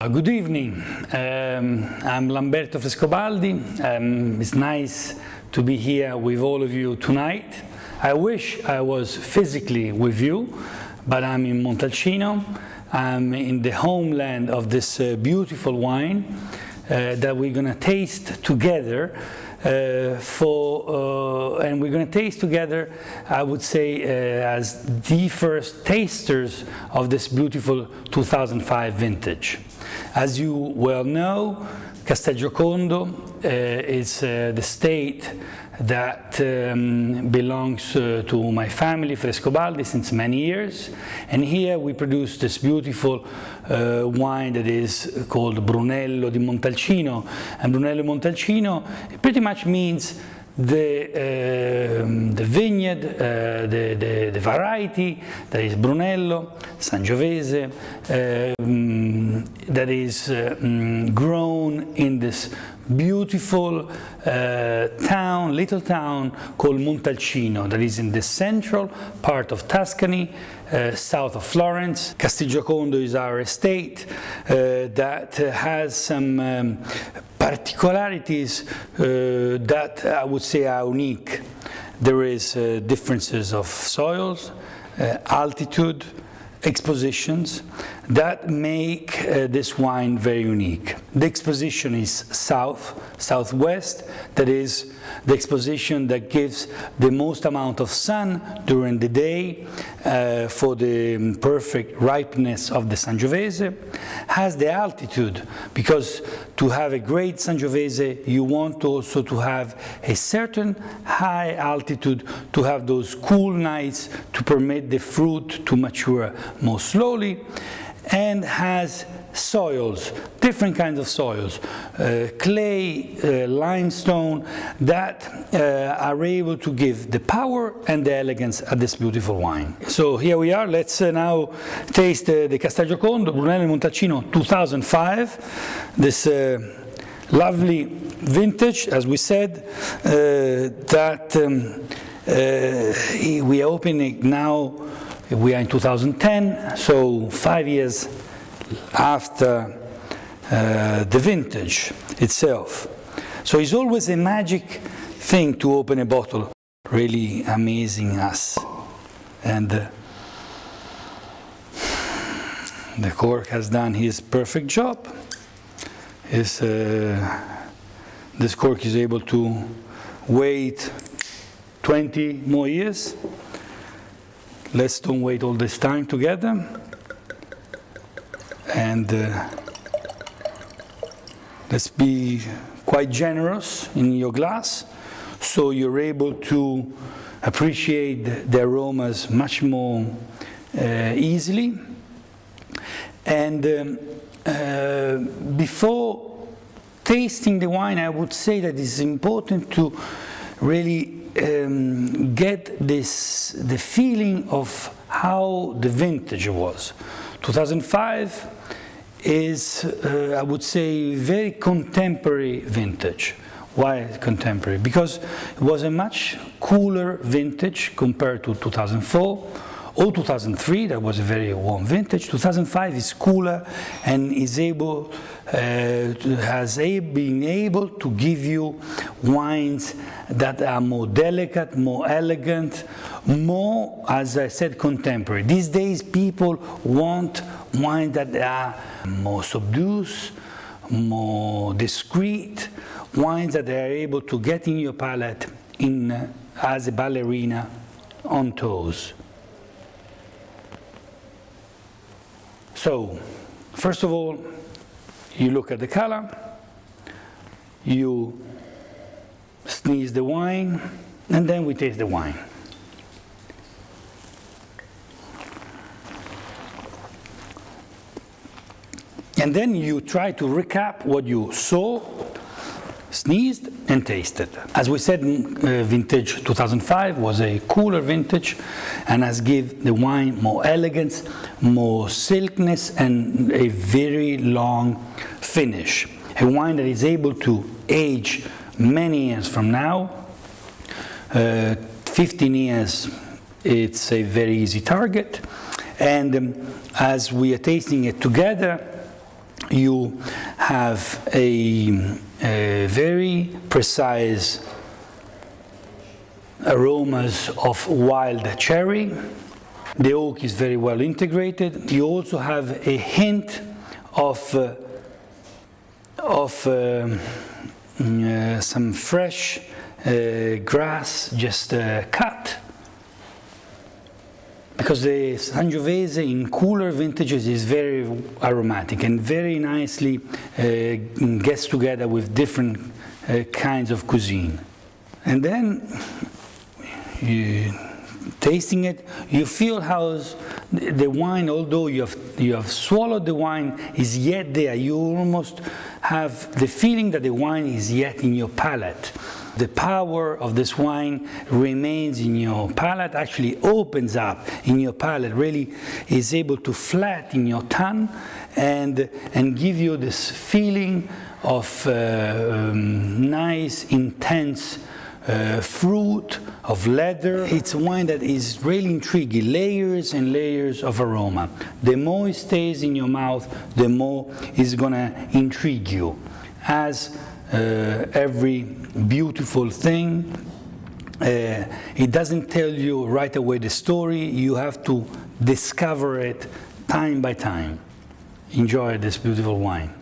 Good evening. I'm Lamberto Frescobaldi. It's nice to be here with all of you tonight. I wish I was physically with you, but I'm in Montalcino. I'm in the homeland of this beautiful wine that we're going to taste together. And we're going to taste together, I would say, as the first tasters of this beautiful 2005 vintage. As you well know, Castelgiocondo is the state that belongs to my family, Frescobaldi, since many years. And here we produce this beautiful wine that is called Brunello di Montalcino. And Brunello di Montalcino pretty much means the vineyard, the variety that is Brunello, Sangiovese, that is grown in this beautiful little town called Montalcino, that is in the central part of Tuscany, south of Florence. Castelgiocondo is our estate that has some particularities that I would say are unique. There is differences of soils, altitude, expositions that make this wine very unique. The exposition is southwest, that is the exposition that gives the most amount of sun during the day for the perfect ripeness of the Sangiovese, has the altitude, because to have a great Sangiovese you want also to have a certain high altitude to have those cool nights to permit the fruit to mature more slowly, and has soils, different kinds of soils, clay, limestone, that are able to give the power and the elegance of this beautiful wine. So here we are. Let's now taste the Castelgiocondo Brunello Montalcino 2005, this lovely vintage, as we said, that we are opening now. We are in 2010, so 5 years after the vintage itself. So it's always a magic thing to open a bottle, really amazing us. And the cork has done his perfect job. This cork is able to wait 20 more years. Let's don't wait all this time together, and let's be quite generous in your glass, so you're able to appreciate the aromas much more easily. And before tasting the wine, I would say that it's important to really get the feeling of how the vintage was. 2005 is, I would say, very contemporary vintage. Why contemporary? Because it was a much cooler vintage compared to 2004 or 2003. That was a very warm vintage. 2005 is cooler and is able been able to give you wines that are more delicate, more elegant, more, as I said, contemporary. These days people want wines that are more subdued, more discreet, wines that they are able to get in your palate as a ballerina on toes. So, first of all, you look at the color, you sneeze the wine, and then we taste the wine. And then you try to recap what you saw, sneezed, and tasted. As we said, vintage 2005 was a cooler vintage and has given the wine more elegance, more silkiness, and a very long finish. A wine that is able to age many years from now. 15 years, it's a very easy target. And as we are tasting it together, you have a very precise aromas of wild cherry. The oak is very well integrated. You also have a hint of some fresh grass just cut, because the Sangiovese in cooler vintages is very aromatic and very nicely gets together with different kinds of cuisine. And then tasting it, you feel how the wine, although you have swallowed the wine, is yet there. You almost have the feeling that the wine is yet in your palate. The power of this wine remains in your palate, actually opens up in your palate, really is able to flatten your tongue and give you this feeling of nice, intense fruit, of leather. It's a wine that is really intriguing, layers and layers of aroma. The more it stays in your mouth, the more it's gonna intrigue you. As every beautiful thing, it doesn't tell you right away the story. You have to discover it time by time. Enjoy this beautiful wine.